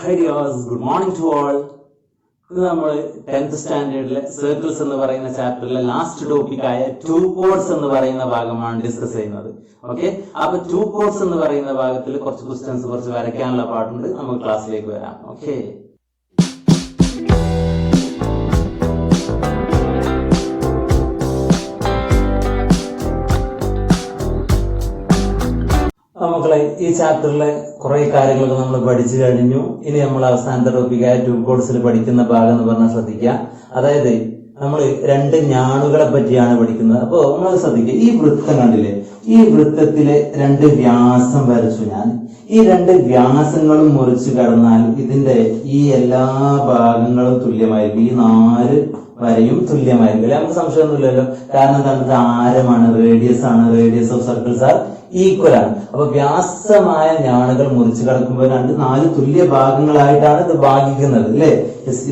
Hi dears, good morning to all. ഇത് നമ്മൾ 10th സ്റ്റാൻഡേർഡിലെ circles എന്ന് പറയുന്ന ചാപ്റ്ററിലെ ലാസ്റ്റ് ടോപ്പിക് ആയ ടു കോഡ്സ് എന്ന് പറയുന്ന ഭാഗമാണ് ഡിസ്കസ് ചെയ്യുന്നത്. ഓക്കെ, അപ്പൊ ടു കോഡ്സ് എന്ന് പറയുന്ന ഭാഗത്തിൽ കുറച്ച് ക്വസ്റ്റ്യൻസ് കുറച്ച് വരയ്ക്കാനുള്ള പാട്ടുണ്ട്. നമുക്ക് ക്ലാസ്സിലേക്ക് വരാം. ഓക്കെ, മക്കളെ, ഈ ചാപ്റ്ററിലെ കുറെ കാര്യങ്ങളൊക്കെ നമ്മൾ പഠിച്ചു കഴിഞ്ഞു. ഇനി നമ്മൾ അവസാനത്തെ ടോപ്പിക്കായ ടു കോഡ്സിൽ പഠിക്കുന്ന ഭാഗം എന്ന് പറഞ്ഞാൽ ശ്രദ്ധിക്കുക. അതായത് നമ്മൾ രണ്ട് ഞാണുകളെ പറ്റിയാണ് പഠിക്കുന്നത്. അപ്പൊ നമ്മൾ ശ്രദ്ധിക്കുക, ഈ വൃത്തം കണ്ടില്ലേ, ഈ വൃത്തത്തിലെ രണ്ട് വ്യാസം വരച്ചു ഞാൻ. ഈ രണ്ട് വ്യാസങ്ങളും മുറിച്ചു കടന്നാൽ ഇതിന്റെ ഈ എല്ലാ ഭാഗങ്ങളും തുല്യമായിരിക്കും. ഈ 4 വരയും തുല്യമായിരിക്കും അല്ലെ? നമുക്ക് സംശയമൊന്നുമില്ലല്ലോ. കാരണം എന്താണ്? ആരമാണ്, റേഡിയസ് ആണ്. Radius of circles R equal ആണ്. അപ്പൊ വ്യാസമായ ഞാണുകൾ മുറിച്ചു കടക്കുമ്പോൾ 4 തുല്യ ഭാഗങ്ങളായിട്ടാണ് ഇത് ഭാഗിക്കുന്നത് അല്ലെ?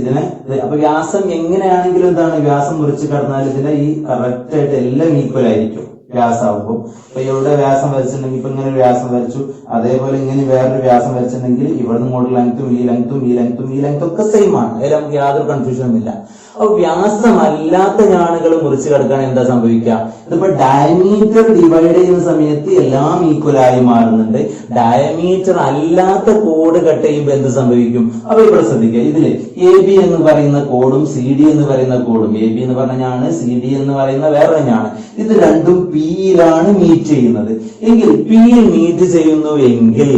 ഇതിനെ അപ്പൊ വ്യാസം എങ്ങനെയാണെങ്കിലും എന്താണ്, വ്യാസം മുറിച്ചു കടന്നാൽ ഇതിനെ ഈ കറക്റ്റ് ആയിട്ട് എല്ലാം ഈക്വൽ ആയിരിക്കും വ്യാസമാകുമ്പോൾ. ഇപ്പൊ ഇവിടെ വ്യാസം വരച്ചിട്ടുണ്ടെങ്കിൽ ഇപ്പൊ ഇങ്ങനെ ഒരു വ്യാസം വരച്ചു, അതേപോലെ ഇങ്ങനെ വേറൊരു വ്യാസം വരച്ചിട്ടുണ്ടെങ്കിൽ ഇവിടുന്ന് ഇങ്ങോട്ട് ലെങ്ത്തും ഈ ലെങ്ത്തും ഈ ലെങ്ത്തും ഈ ലെങ്ത്തും ഒക്കെ സെയിം ആണ്. അതിൽ നമുക്ക് യാതൊരു കൺഫ്യൂഷനും ഇല്ല. അപ്പൊ വ്യാസമല്ലാത്ത ഞാണുകൾ മുറിച്ചു കിടക്കുകയാണെങ്കിൽ എന്താ സംഭവിക്കുക? ഇതിപ്പോ ഡയമീറ്റർ ഡിവൈഡ് ചെയ്യുന്ന സമയത്ത് എല്ലാം ഈക്വൽ ആയി മാറുന്നുണ്ട്. ഡയമീറ്റർ അല്ലാത്ത കോഡ് കട്ട് ചെയ്യുമ്പോൾ എന്ത് സംഭവിക്കും? അപ്പൊ ഇവിടെ ശ്രദ്ധിക്കുക, ഇതില് എ ബി എന്ന് പറയുന്ന കോഡും സി ഡി എന്ന് പറയുന്ന കോഡും, എ ബി എന്ന് പറഞ്ഞ ഞാണ്, സി ഡി എന്ന് പറയുന്ന വേറെ ഞാണ്, ഇത് രണ്ടും പിയിലാണ് മീറ്റ് ചെയ്യുന്നത്. എങ്കിൽ പിയിൽ മീറ്റ് ചെയ്യുന്നു എങ്കിൽ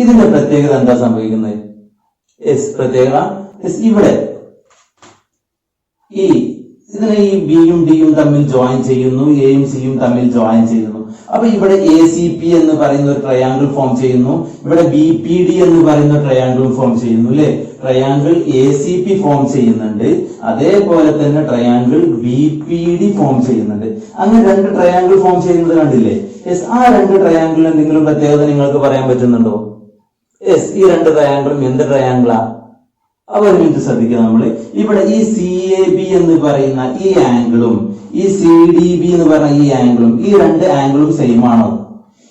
ഇതിന്റെ പ്രത്യേകത എന്താ സംഭവിക്കുന്നത്? പ്രത്യേകത ഇവിടെ ഇതിനെ ഈ ബിയും ഡിയും തമ്മിൽ ജോയിൻ ചെയ്യുന്നു, എയും സിയും തമ്മിൽ ജോയിൻ ചെയ്യുന്നു. അപ്പൊ ഇവിടെ എ സി പി എന്ന് പറയുന്ന ഒരു ട്രയാങ്കിൾ ഫോം ചെയ്യുന്നു. ഇവിടെ ബി പി ഡി എന്ന് പറയുന്ന ട്രയാങ്കിൾ ഫോം ചെയ്യുന്നു അല്ലെ? Triangle A C P form ചെയ്യുന്നുണ്ട്, അതേപോലെ തന്നെ triangle B P D form ചെയ്യുന്നുണ്ട്. അങ്ങനെ 2 ട്രയാങ്കിൾ ഫോം ചെയ്യുന്നത് കണ്ടില്ലേ? യെസ്, ആ 2 ട്രയാങ്കിളിന് എന്തെങ്കിലും പ്രത്യേകത നിങ്ങൾക്ക് പറയാൻ പറ്റുന്നുണ്ടോ? യെസ്, ഈ 2 ട്രയാങ്കിളും എന്ത് ട്രയാങ്കിളാ? അപ്പൊ ഒരു മിനിറ്റ് ശ്രദ്ധിക്കുക. നമ്മള് ഇവിടെ ഈ സി എ ബി എന്ന് പറയുന്ന ഈ ആംഗിളും ഈ സി ഡി ബി എന്ന് പറയുന്ന ഈ ആംഗിളും, ഈ 2 ആംഗിളും സെയിം ആണോ?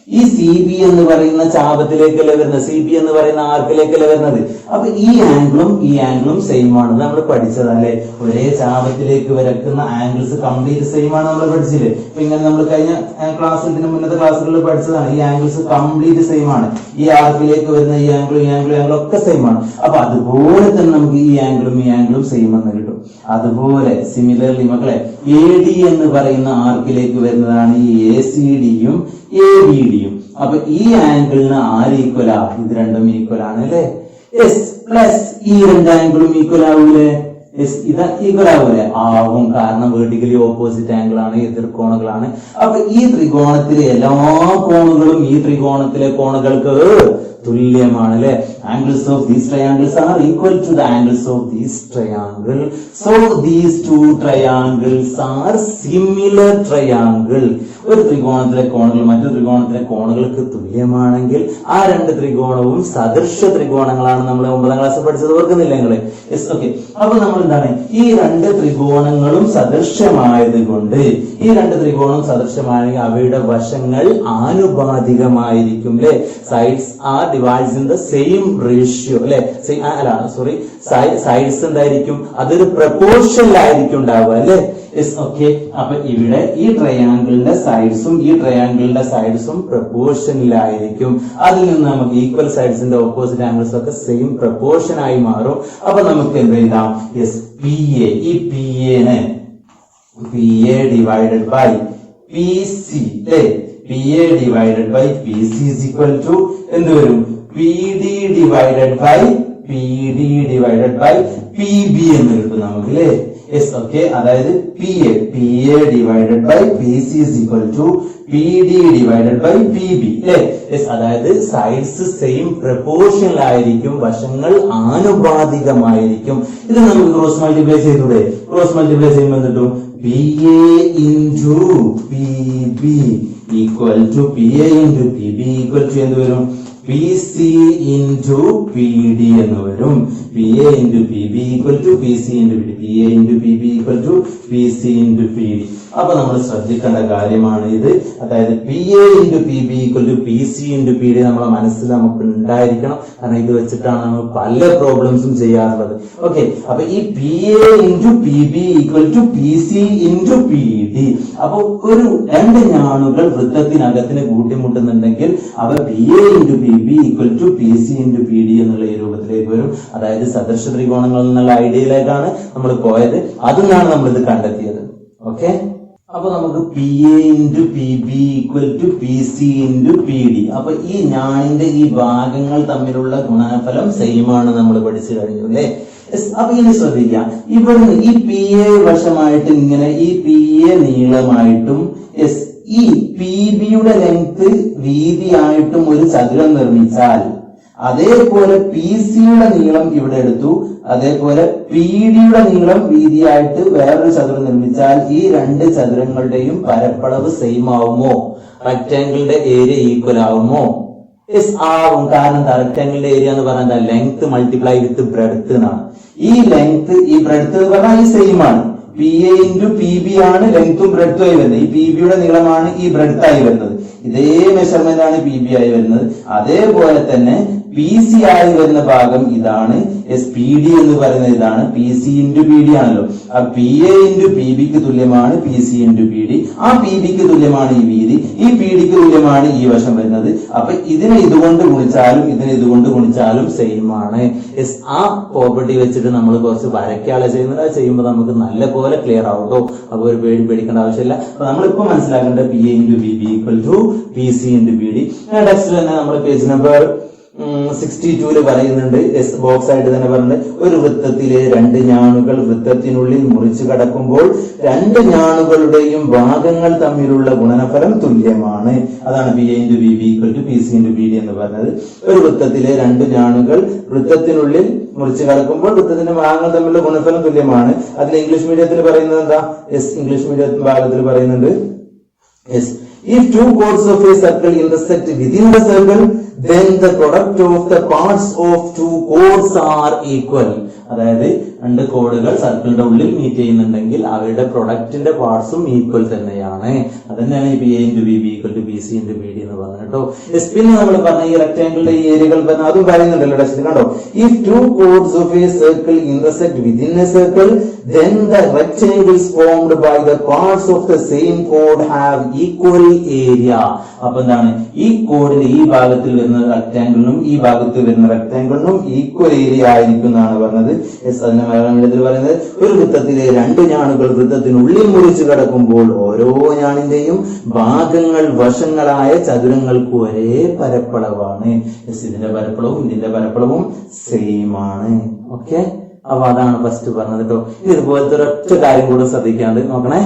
ഈ സി ബി എന്ന് പറയുന്ന ചാപത്തിലേക്കല്ലേ വരുന്നത്, സി ബി എന്ന് പറയുന്ന ആർക്കിലേക്കല്ലേ വരുന്നത്. അപ്പൊ ഈ ആംഗിളും സെയിം ആണ്. നമ്മൾ പഠിച്ചതല്ലേ, ഒരേ ചാപത്തിലേക്ക് വരക്കുന്ന ആംഗിൾസ് കംപ്ലീറ്റ് സെയിം ആണ്. നമ്മൾ പഠിച്ചില്ലേ? അപ്പൊ ഇങ്ങനെ നമ്മൾ കഴിഞ്ഞ ക്ലാസ്സിൽ, ഇതിന് മുന്നത്തെ ക്ലാസ്സുകളിൽ പഠിച്ചതാണ്. ഈ ആംഗിൾസ് കംപ്ലീറ്റ് സെയിം ആണ്. ഈ ആർക്കിലേക്ക് വരുന്ന ഈ ആംഗിളും ഒക്കെ സെയിം ആണ്. അപ്പൊ അതുപോലെ തന്നെ നമുക്ക് ഈ ആംഗിളും സെയിം എന്ന് കിട്ടും. അതുപോലെ സിമിലർലി മക്കളെ, എ ഡി എന്ന് പറയുന്ന ആർക്കിലേക്ക് വരുന്നതാണ് ഈ എ സി ഡിയും എ ബി ഡിയും. അപ്പൊ ഈ ആംഗിളിന് ആര് ഈക്വലാ? ഇത് രണ്ടും ഈക്വൽ ആണ് അല്ലെ? യെസ്, പ്ലസ് ഈ 2 ആംഗിളും ഈക്വൽ ആവൂലേ? യെസ്, ഇത് ഈക്വൽ ആവൂലേ? ആവും. കാരണം വെർട്ടിക്കലി ഓപ്പോസിറ്റ് ആംഗിൾ ആണ്, എതിർകോണുകളാണ്. അപ്പൊ ഈ ത്രികോണത്തിലെ എല്ലാ കോണുകളും ഈ ത്രികോണത്തിലെ കോണുകൾക്ക് തുല്യമാണ് അല്ലെ? Angles of these triangles are equal to the angles of these triangles. So these 2 triangles are similar triangle. ഒരു ത്രികോണത്തിലെ കോണുകൾ മറ്റൊരു ത്രികോണത്തിലെ കോണുകൾക്ക് തുല്യമാണെങ്കിൽ ആ 2 ത്രികോണവും സദൃശ ത്രികോണങ്ങളാണ്. നമ്മൾ 9ാം ക്ലാസ്സിൽ പഠിച്ചത് ഓർക്കുന്നില്ല നിങ്ങള്? Yes, okay. അപ്പൊ നമ്മൾ എന്താണ്, ഈ 2 ത്രികോണങ്ങളും സദൃശ്യമായത് കൊണ്ട്, ഈ 2 ത്രികോണവും സദൃശ്യമാണെങ്കിൽ അവയുടെ വശങ്ങൾ ആനുപാതികമായിരിക്കും അല്ലെ? Sides are divides in the same ratio അല്ലെ? സൈഡ്സ് എന്തായിരിക്കും? അതൊരു പ്രപ്പോർഷനിലായിരിക്കും ഉണ്ടാവുക അല്ലെ? Yes, okay. അപ്പൊ ഇവിടെ ഈ ട്രയാങ്കിളിന്റെ സൈഡ്സും ഈ ട്രയാങ്കിളിന്റെ സൈഡ്സും പ്രപ്പോർഷനിലായിരിക്കും. അതിൽ നിന്ന് നമുക്ക് ഈക്വൽ സൈഡ്സിന്റെ ഓപ്പോസിറ്റ് ആംഗിൾസ് ഒക്കെ സെയിം പ്രപ്പോർഷൻ ആയി മാറും. അപ്പൊ നമുക്ക് എന്ത് എഴുതാം? യെസ്, പി എ, ഈ പി എനെ P A divided by P C അല്ലെ? P A divided by P C is equal to എന്ത് വരും? P D divided by P D divided by P B എന്ന് കിട്ടും നമുക്ക് അല്ലെ? Yes, okay. അതായത് P A divided by P C is equal to P D divided by P B അല്ലെ? Yes, അതായത് sides same പ്രപ്പോർഷനിലായിരിക്കും, വശങ്ങൾ ആനുപാതികമായിരിക്കും. ഇത് നമുക്ക് ക്രോസ് മൾട്ടിപ്ലൈ ചെയ്തൂടെ? ക്രോസ് മൾട്ടിപ്ലൈ ചെയ്യുമ്പോൾ കിട്ടും P A into P B equal to P A into P B equal to എന്ത് വരും? P P C into P D എന്ന് വരും. P A into P B equal to P C into P D. P A into P B equal to P C into P D. അപ്പൊ നമ്മൾ ശ്രദ്ധിക്കേണ്ട കാര്യമാണ് ഇത്. അതായത് P A into P B equal to P C into P D നമ്മളെ മനസ്സിൽ നമുക്ക് ഉണ്ടായിരിക്കണം. കാരണം ഇത് വെച്ചിട്ടാണ് നമ്മൾ പല പ്രോബ്ലംസും ചെയ്യാറുള്ളത്. ഓക്കെ, അപ്പൊ ഈ P A into P B equal to P C into P D. അപ്പൊ ഒരു രണ്ട് ഞാണുകൾ വൃത്തത്തിനകത്തിന് കൂട്ടിമുട്ടുന്നുണ്ടെങ്കിൽ അവ P A into P B equal to P C into P D എന്നുള്ള ഈ രൂപത്തിലേക്ക് വരും. അതായത് സദൃശ ത്രികോണങ്ങൾ എന്നുള്ള ഐഡിയയിലേക്കാണ് നമ്മൾ പോയത്. അതിനാണ് നമ്മൾ ഇത് കണ്ടെത്തിയത്. ഓക്കെ, അപ്പൊ നമുക്ക് P A into P B equal to P C into P D. അപ്പൊ ഈ ഞാണിന്റെ ഈ ഭാഗങ്ങൾ തമ്മിലുള്ള ഗുണനഫലം സെയിം ആണ് നമ്മൾ പഠിച്ചു കഴിഞ്ഞു അല്ലെ. അപ്പൊ ഇനി ശ്രദ്ധിക്കാം, ഇവിടുന്ന് ഈ പി എ വശമായിട്ട് ഇങ്ങനെ ഈ പി എ നീളമായിട്ടും ഈ പി ബിയുടെ ലെങ്ത് വീതിയായിട്ടും ഒരു ചതുരം നിർമ്മിച്ചാൽ, അതേപോലെ പി സിയുടെ നീളം ഇവിടെ എടുത്തു, അതേപോലെ പി ഡിയുടെ നീളം വീതിയായിട്ട് വേറൊരു ചതുരം നിർമ്മിച്ചാൽ ഈ രണ്ട് ചതുരങ്ങളുടെയും പരപ്പളവ് സെയിം ആവുമോ? റെക്ടാംഗിളിന്റെ ഏരിയ ഈക്വൽ ആവുമോ? ആവും. കാരണം റെക്ടാംഗിളിന്റെ ഏരിയ എന്ന് പറഞ്ഞാൽ ലെങ്ത് മൾട്ടിപ്ലൈ വിത്ത് ബ്രെഡ്ത്ത് എന്നാണ്. ഈ ലെങ്ത് ഈ ബ്രെഡ്ത്ത് എന്ന് പറഞ്ഞാൽ ഈ സെയിം ആണ്. P A into P B ആണ് ലെങ്ത്തും ബ്രെഡ്ത്തും ആയി വരുന്നത്. ഈ പി ബിയുടെ നീളമാണ് ഈ ബ്രെഡ്ത്ത് ആയി വരുന്നത്. ഇതേ മെഷർമെന്റ് ആണ് പി ബി ആയി വരുന്നത്. അതേപോലെ തന്നെ പി സി ആയി വരുന്ന ഭാഗം ഇതാണ്. പി ഡി എന്ന് പറയുന്നത് ഇതാണ്. P C into P D ആണല്ലോ. ആ പി എ ഇൻറ്റു പി ബിക്ക് തുല്യമാണ് P C into P D. ആ പി ബിക്ക് തുല്യമാണ് ഈ വീതി, ഈ പി ഡിക്ക് തുല്യമാണ് ഈ വശം വരുന്നത്. അപ്പൊ ഇതിനെ ഇതുകൊണ്ട് ഗുണിച്ചാലും ഇതിനെ ഇതുകൊണ്ട് ഗുണിച്ചാലും സെയിം ആണ്. ആ പ്രോപ്പർട്ടി വെച്ചിട്ട് നമ്മൾ കുറച്ച് വരയ്ക്കാളെ ചെയ്യുന്നത്. അത് ചെയ്യുമ്പോൾ നമുക്ക് നല്ല പോലെ ക്ലിയർ ആവട്ടോ. അപ്പൊ ഒരു പേടിക്കേണ്ട ആവശ്യമില്ല. അപ്പൊ നമ്മളിപ്പോ മനസ്സിലാക്കേണ്ട P A into B B equal to P C into B D. ടെക്സ്റ്റിൽ തന്നെ നമ്മൾ പേജ് നമ്പർ 62 പറയുന്നുണ്ട്. ബോക്സ് ആയിട്ട് തന്നെ പറഞ്ഞിട്ട്, ഒരു വൃത്തത്തിലെ രണ്ട് ഞാണുകൾ വൃത്തത്തിനുള്ളിൽ മുറിച്ചു കടക്കുമ്പോൾ രണ്ട് ഞാണുകളുടെയും ഭാഗങ്ങൾ തമ്മിലുള്ള ഗുണനഫലം തുല്യമാണ്. അതാണ് P A into B B equal to P C into B D എന്ന് പറഞ്ഞത്. ഒരു വൃത്തത്തിലെ രണ്ട് ഞാണുകൾ വൃത്തത്തിനുള്ളിൽ മുറിച്ചു കടക്കുമ്പോൾ വൃത്തത്തിന്റെ ഭാഗങ്ങൾ തമ്മിലുള്ള ഗുണനഫലം തുല്യമാണ്. അതിൽ ഇംഗ്ലീഷ് മീഡിയത്തിൽ പറയുന്നത് എന്താ? ഇംഗ്ലീഷ് മീഡിയം ഭാഗത്തിൽ പറയുന്നുണ്ട്, if two chords of a circle intersect within the circle, then the product of the parts of two chords are equal. അതായത് രണ്ട് കോഡുകൾ സർക്കിളിന്റെ ഉള്ളിൽ മീറ്റ് ചെയ്യുന്നുണ്ടെങ്കിൽ അവരുടെ പ്രൊഡക്റ്റിന്റെ പാർട്സും ഈക്വൽ തന്നെയാണ്. അതന്നെയാണ് ഈ P A into B B equal to P C into B D എന്ന് പറഞ്ഞത് കേട്ടോ. പിന്നെ നമ്മൾ പറഞ്ഞ ഈ റെക്ടാംഗിളിന്റെ ഈ ഏരിയകൾ പറഞ്ഞ അതും പറയുന്നുണ്ടല്ലോ ടെക്സ്റ്റിൽ കണ്ടോ. if two chords of a circle intersect within a circle, then the rectangles formed by the parts of the same chord have equal area. അപ്പൊ എന്താണ്, ഈ കോഡിന്റെ ഈ ഭാഗത്തിൽ വരുന്ന റെക്ടാംഗിളിനും ഈ ഭാഗത്ത് വരുന്ന റെക്ടാംഗിളിനും ഈക്വൽ ഏരിയ ആയിരിക്കും എന്നാണ് പറഞ്ഞത്. അതിന്റെ മലയാളത്തിൽ പറയുന്നത്, ഒരു വൃത്തത്തിലെ രണ്ട് ഞാണുകൾ വൃത്തത്തിനുള്ളിൽ മുറിച്ചു കടക്കുമ്പോൾ ഓരോ ഞാണിന്റെയും ഭാഗങ്ങൾ വശങ്ങളായ ചതുരങ്ങൾക്ക് ഒരേ പരപ്പളവാണ്. ഇതിന്റെ പരപ്പളവും ഇതിന്റെ പരപ്പളവും സെയിം ആണ്. ഓക്കെ, അപ്പൊ അതാണ് ഫസ്റ്റ് പറഞ്ഞത് കേട്ടോ. ഇതുപോലത്തെ ഒരൊറ്റ കാര്യം കൂടെ ശ്രദ്ധിക്കാണ്ട് നോക്കണേ.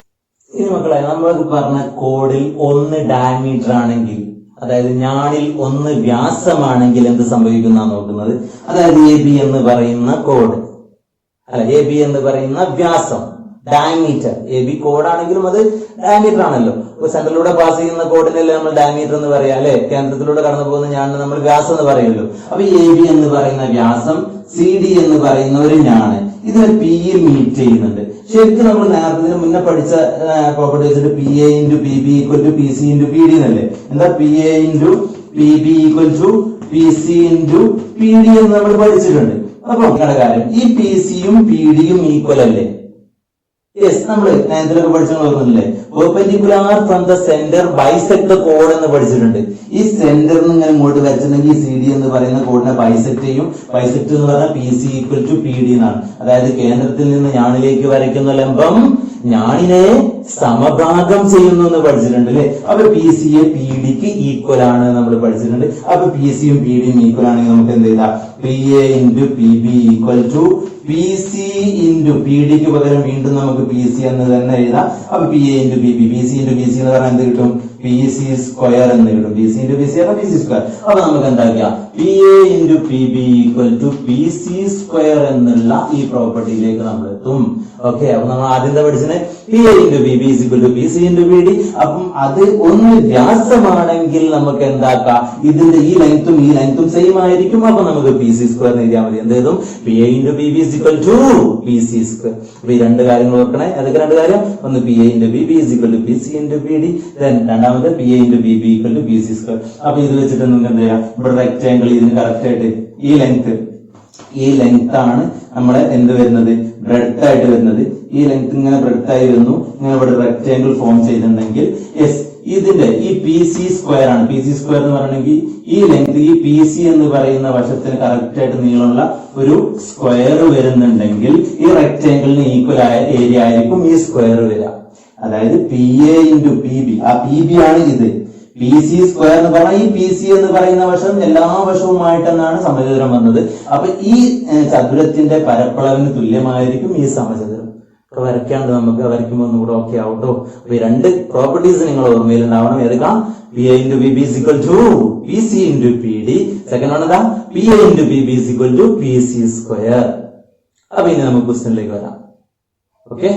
ഇനി മക്കളെ, നമ്മൾ പറഞ്ഞ കോഡിൽ ഒന്ന് ഡയമീറ്റർ ആണെങ്കിൽ, അതായത് ഞാണിൽ ഒന്ന് വ്യാസമാണെങ്കിൽ എന്ത് സംഭവിക്കുന്ന നോക്കുന്നത്. അതായത് എ ബി എന്ന് പറയുന്ന കോഡ്, എ ബി എന്ന് പറയുന്ന വ്യാസം, ഡയമീറ്റർ. എ ബി കോഡാണെങ്കിലും അത് ഡയമീറ്റർ ആണല്ലോ. ഇപ്പൊ സെന്ററിലൂടെ പാസ് ചെയ്യുന്ന കോഡിനല്ലേ നമ്മൾ ഡയമീറ്റർ എന്ന് പറയാം അല്ലെ. കേന്ദ്രത്തിലൂടെ കടന്നു പോകുന്ന ഞാണ് നമ്മൾ വ്യാസം എന്ന് പറയുമല്ലോ. അപ്പൊ എ ബി എന്ന് പറയുന്ന വ്യാസം, സി ഡി എന്ന് പറയുന്ന ഒരു ഞാണ്, ഇതിനെ പി യിൽ മീറ്റ് ചെയ്യുന്നുണ്ട്. ശരിക്കും നമ്മൾ നേരത്തെ മുന്നേ പഠിച്ച പ്രോപ്പർട്ടി വെച്ചിട്ട് P A into P B equal to P C into P D എന്നല്ലേ. എന്താ P A into P B equal to P C into P D എന്ന് നമ്മൾ പഠിച്ചിട്ടുണ്ട്. അപ്പൊ നിങ്ങളുടെ കാര്യം, ഈ പി സിയും പി ഡിയും ഈക്വൽ അല്ലേ? യെസ്, നമ്മൾ നേരത്തിലൊക്കെ പഠിച്ചു ഓർമ്മയില്ലേ, perpendicular from the centre bisect the code എന്ന് പഠിച്ചിട്ടുണ്ട്. ഈ സെന്ററിൽ നിന്ന് ഇങ്ങനെ ഇങ്ങോട്ട് വരച്ചിട്ടുണ്ടെങ്കിൽ സി ഡി എന്ന് പറയുന്ന കോഡിനെ ബൈസെക്ട് ചെയ്യും. ബൈസെക്ട് എന്ന് പറഞ്ഞാൽ P C equal to P D എന്നാണ്. അതായത് കേന്ദ്രത്തിൽ നിന്ന് ഞാണിലേക്ക് വരയ്ക്കുന്ന ലംബം ഞാണിനെ സമഭാഗം ചെയ്യുന്നു എന്ന് പഠിച്ചിട്ടുണ്ട് അല്ലെ. അപ്പൊ പി സി എ പി ഡിക്ക് ഈക്വൽ ആണ് നമ്മൾ പഠിച്ചിട്ടുണ്ട്. അപ്പൊ പി സിയും പി ഡിയും ഈക്വൽ ആണെങ്കിൽ നമുക്ക് എന്ത് ചെയ്താം, P A into P B equal to P C into P ഡിക്ക് പകരം വീണ്ടും നമുക്ക് പി സി എന്ന് തന്നെ എഴുതാം. അപ്പൊ P A into P B, P C into P C എന്ന് പറഞ്ഞാൽ എന്ത് കിട്ടും, പി സി സ്ക്വയർ എന്ന് കിട്ടും. P C into P C ആണ് പി സി സ്ക്വയർ. അപ്പൊ നമുക്ക് എന്താക്കാം, P A into P B equal to P C square എന്നുള്ള ഈ പ്രോപ്പർട്ടിയിലേക്ക് നമ്മൾ എത്തും. ഓക്കെ, അപ്പൊ നമ്മൾ ആദ്യം പഠിച്ചത് P A into P B equal to P C into P D. അപ്പം അത് ഒന്ന് വ്യാസമാണെങ്കിൽ നമുക്ക് എന്താക്കാം, ഇതിന്റെ ഈ ലെങ്ത്തും സെയിം ആയിരിക്കും. അപ്പൊ നമുക്ക് പി സി സ്ക്വയർ എഴുതിയാൽ മതി. എന്ത് ചെയ്തും P A into P B equal to P C square. അപ്പൊ ഈ രണ്ട് കാര്യങ്ങൾ ഓർക്കണേ. അതൊക്കെ രണ്ട് കാര്യം, ഒന്ന് P A into P B equal to P C into P D, then രണ്ടാമത് P A into P B equal to P C square. അപ്പൊ ഇത് വെച്ചിട്ട് നിങ്ങൾക്ക് എന്ത് ചെയ്യാം, ഇവിടെ റെക്ടാംഗിൾ ഇതിന് കറക്റ്റ് ആയിട്ട് ഈ ലെങ്ത് ആണ് നമ്മളെ എന്ത് വരുന്നത്, ബ്രെഡ്ത്ത് ആയിട്ട് വരുന്നത്. ഈ ലെങ്ത് ഇങ്ങനെ ബ്രെഡ്ത്ത് ആയി വരുന്നു. ഇങ്ങനെ ഇവിടെ റെക്ടാംഗിൾ ഫോം ചെയ്തിട്ടുണ്ടെങ്കിൽ യെസ് ഇതിന്റെ ഈ പി സി സ്ക്വയർ ആണ്. പി സി സ്ക്വയർ എന്ന് പറയണമെങ്കിൽ ഈ ലെങ്ത്, ഈ പി സി എന്ന് പറയുന്ന വശത്തിന് കറക്റ്റ് ആയിട്ട് നീളമുള്ള ഒരു സ്ക്വയർ വരുന്നുണ്ടെങ്കിൽ ഈ റെക്ടാംഗിളിന് ഈക്വൽ ആയ ഏരിയ ആയിരിക്കും ഈ സ്ക്വയർ വരിക. അതായത് P A into P B, ആ പി ബി ആണ് ഇത്. പി സി സ്ക്വയർ എന്ന് പറഞ്ഞാൽ ഈ പി സി എന്ന് പറയുന്ന വശം എല്ലാ വശവുമായിട്ടെന്നാണ് സമചതുരം വന്നത്. അപ്പൊ ഈ ചതുരത്തിന്റെ പരപ്പളവിന് തുല്യമായിരിക്കും ഈ സമചതുരം. വരയ്ക്കാണ്ട് നമുക്ക് വരയ്ക്കുമ്പോൾ ഒന്നും കൂടെ ഓക്കെ ആവട്ടോ. അപ്പൊ ഈ രണ്ട് പ്രോപ്പർട്ടീസ് നിങ്ങൾ ഓർമ്മയിൽ ഉണ്ടാവണം. ഏതൊക്കെയാണ്? P A into P B equal to P C into P D. Second ആണ് എന്താ, P A into P B equal to P C square. അപ്പൊ ഇനി നമുക്ക് ക്വസ്റ്റ്യനിലേക്ക് വരാം. ഓക്കെ,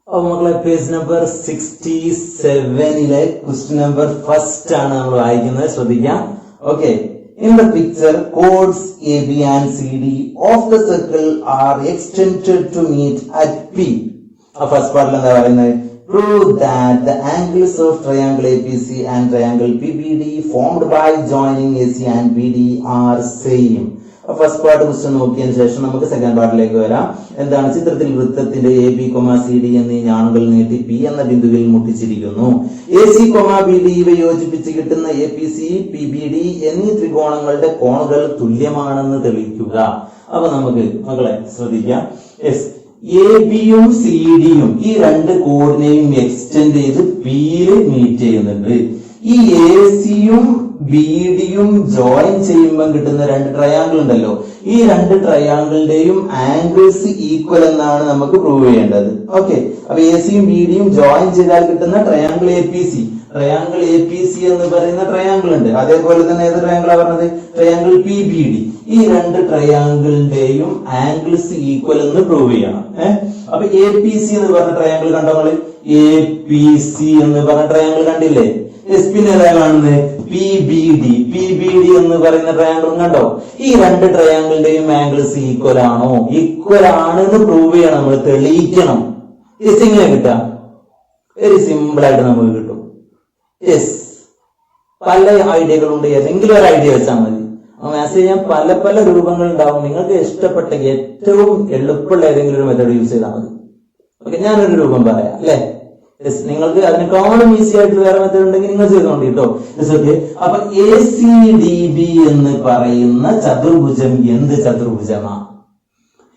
അപ്പൊ മക്കളെ page number 67 question number first ആണ് നമ്മൾ വായിക്കുന്നത്. ശ്രദ്ധിക്കാം. Okay, in the picture chords AB and CD of the circle are extended to meet at P. First part എന്താ പറയുന്നത്, prove that the angles of triangle APC and triangle PBD formed by joining AC and BD are same. First part question നോക്കിയതിനു ശേഷം നമുക്ക് second പാർട്ടിലേക്ക് വരാം. എന്താണ്? ചിത്രത്തിൽ വൃത്തത്തിന്റെ A B C D എന്നീ ഞാണുകൾ നീട്ടി പി എന്ന ബിന്ദുവിൽ മുട്ടിച്ചിരിക്കുന്നു. എ സി ബി ഡി ഇവ യോജിപ്പിച്ച് കിട്ടുന്ന A P C P B D എന്നീ ത്രികോണങ്ങളുടെ കോണുകൾ തുല്യമാണെന്ന് തെളിയിക്കുക. അപ്പൊ നമുക്ക് മക്കളെ ശ്രദ്ധിക്കാം. എ ബിയും സി ഡിയും ഈ രണ്ട് കോഡിനെയും എക്സ്റ്റെൻഡ് ചെയ്ത് പിയിൽ മീറ്റ് ചെയ്യുന്നുണ്ട്. ഈ എ സിയും ബി ഡിയും ജോയിൻ ചെയ്യുമ്പോൾ കിട്ടുന്ന രണ്ട് ട്രയാങ്കിൾ ഉണ്ടല്ലോ, ഈ രണ്ട് ട്രയാങ്കിളിന്റെയും ആംഗിൾസ് ഈക്വൽ എന്നാണ് നമുക്ക് പ്രൂവ് ചെയ്യേണ്ടത്. ഓക്കെ, അപ്പൊ എ സിയും ബി ഡിയും ജോയിൻ ചെയ്താൽ കിട്ടുന്ന ട്രയാങ്കിൾ എ പി സി എന്ന് പറയുന്ന ട്രയാങ്കിൾ ഉണ്ട്. അതേപോലെ തന്നെ ഏത് ട്രയാങ്കിളാണ് പറഞ്ഞത്, ട്രയാങ്കിൾ പി ബി ഡി. ഈ രണ്ട് ട്രയാങ്കിളിന്റെയും ആംഗിൾസ് ഈക്വൽ എന്ന് പ്രൂവ് ചെയ്യണം. അപ്പൊ എ പി സി എന്ന് പറഞ്ഞ ട്രയാങ്കിൾ കണ്ടോ നമ്മള്, എ പി സി എന്ന് പറഞ്ഞ ട്രയാങ്കിൾ കണ്ടില്ലേ? പിന്നെ ഏതാ കാണുന്നത്, പി ബി ഡി എന്ന് പറയുന്ന ട്രയാങ്കിൾ കണ്ടോ? ഈ രണ്ട് ട്രയാങ്കിളിന്റെയും ആംഗിൾസ് ഈക്വൽ ആണോ? ഈക്വൽ ആണെന്ന് പ്രൂവ് ചെയ്യണം, നമ്മൾ തെളിയിക്കണം. എങ്ങനെ കിട്ടാം? വെരി സിമ്പിൾ ആയിട്ട് നമുക്ക് കിട്ടും. യെസ്, പല ഐഡിയകളുണ്ട്, ഏതെങ്കിലും ഒരു ഐഡിയ വെച്ചാൽ മതി. മാത്സ് ചെയ്യാൻ പല പല രൂപങ്ങൾ ഉണ്ടാവും. നിങ്ങൾക്ക് ഇഷ്ടപ്പെട്ട ഏറ്റവും എളുപ്പമുള്ള ഏതെങ്കിലും ഒരു മെത്തേഡ് യൂസ് ചെയ്താൽ മതി. ഓക്കെ, ഞാനൊരു രൂപം പറയാം അല്ലെ. നിങ്ങൾക്ക് അതിനേക്കാളും ഈസി ആയിട്ട് വേറെ മെത്തേഡ് ഉണ്ടെങ്കിൽ നിങ്ങൾ ചെയ്തോണ്ട് കേട്ടോ. അപ്പൊ എ സി ഡി ബി എന്ന് പറയുന്ന ചതുർഭുജം എന്ത് ചതുർഭുജമാണ്?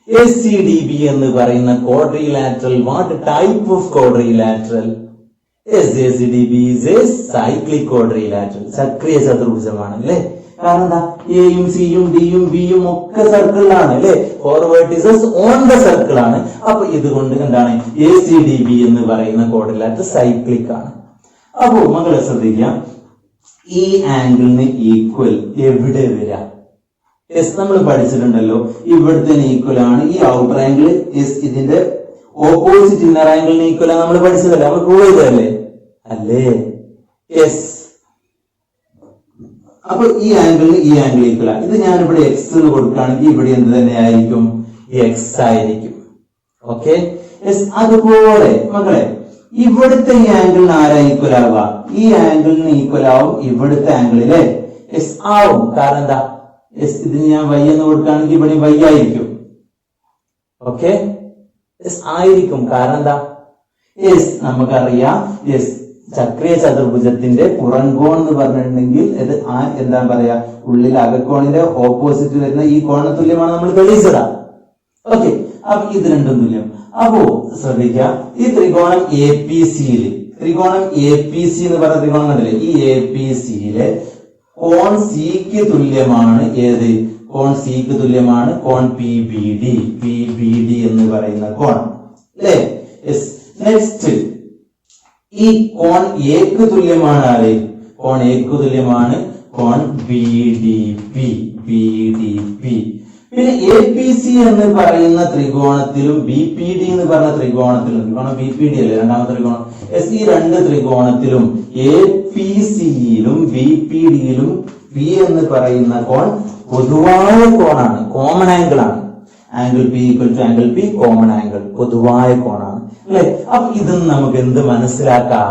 എ സി ഡി ബി എന്ന് പറയുന്ന quadrilateral. What type of quadrilateral? A C D B is a cyclic quadrilateral. ചക്രീയ ചതുർഭുജമാണ് അല്ലെ. കാരണം എന്താ, എയും സിയും ഡിയും ബിയും ഒക്കെ സർക്കിളിലാണ് അല്ലെ. Four vertices on the circle ആണ്. അപ്പൊ ഇതുകൊണ്ട് എന്താണ്, എ സി ഡി ബി എന്ന് പറയുന്ന ക്വാഡ്രിലാറ്ററൽ സൈക്ലിക് ആണ്. അപ്പോ മക്കളെ ശ്രദ്ധിക്കാം, ഈ ആംഗിളിന് ഈക്വൽ എവിടെ വരാം? നമ്മൾ പഠിച്ചിട്ടുണ്ടല്ലോ, ഇവിടുത്തെ ഈക്വൽ ആണ് ഈ ഔട്ടർ ആംഗിൾ. ഇതിന്റെ ഓപ്പോസിറ്റ് ഇന്നർ ആംഗിളിന് ഈക്വൽ ആണ് നമ്മൾ പഠിച്ചതല്ലേ, നമ്മൾ പ്രൂവ് ചെയ്തതല്ലേ അല്ലേ? യെസ്. അപ്പൊ ഈ ആംഗിളിന് ഈ ആംഗിൾ ഈക്വൽ ആണ്. ഇത് ഞാനിവിടെ എക്സ് എന്ന് കൊടുക്കുകയാണെങ്കിൽ ഇവിടെ എന്ത് തന്നെ ആയിരിക്കും, എക്സ് ആയിരിക്കും. Okay, yes. അതുപോലെ മക്കളെ ഇവിടുത്തെ ഈ ആംഗിളിന് ആരാ ഈക്വൽ ആവുക? ഈ ആംഗിളിന് ഈക്വൽ ആവും ഇവിടുത്തെ ആംഗിളിലെ എസ് ആവും. കാരണം എന്താ, എസ് ഇതിന് ഞാൻ വൈ എന്ന് കൊടുക്കുകയാണെങ്കിൽ ഇവിടെ വൈ ആയിരിക്കും. ഓക്കെ, എസ് ആയിരിക്കും. കാരണം എന്താ, യെസ് നമുക്കറിയാം, യെസ് ചക്രീയ ചതുർഭുജത്തിന്റെ പുറംകോൺ എന്ന് പറഞ്ഞിട്ടുണ്ടെങ്കിൽ ഇത് എന്താ പറയാ, ഉള്ളിൽ അകക്കോണിന്റെ ഓപ്പോസിറ്റ് വരുന്ന ഈ കോണിന് തുല്യമാണ് നമ്മൾ തെളിയിച്ചതാ. ഓക്കെ, അപ്പൊ ഇത് രണ്ടും തുല്യം. അപ്പോ ശ്രദ്ധിക്കുക, ഈ ത്രികോണം എ പി സിയില്, ത്രികോണം എ പി സി എന്ന് പറഞ്ഞ ത്രികോണം കണ്ടില്ലേ, ഈ എ പി സിയിലെ കോൺ സിക്ക് തുല്യമാണ് ഏത്, കോൺ സിക്ക് തുല്യമാണ് കോൺ പി ബി ഡി എന്ന് പറയുന്ന കോൺ അല്ലേ. നെക്സ്റ്റ് ഈ കോൺ എക്ക് തുല്യമാണ് ആര്, കോൺ എക്ക് തുല്യമാണ് കോൺ BDP. പിന്നെ APC എന്ന് പറയുന്ന ത്രികോണത്തിലും BPD എന്ന് പറഞ്ഞ ത്രികോണത്തിലും, ത്രികോണം BPD അല്ലേ രണ്ടാമത്തെ ത്രികോണം, ഈ രണ്ട് ത്രികോണത്തിലും APCയിലും BPDയിലും P എന്ന് പറയുന്ന കോൺ പൊതുവായ കോണാണ്, കോമൺ ആംഗിൾ ആണ്. Angle P equal to angle P, common angle, പൊതുവായ കോണാണ് അല്ലെ. അപ്പൊ ഇതും നമുക്ക് എന്ത് മനസ്സിലാക്കാം?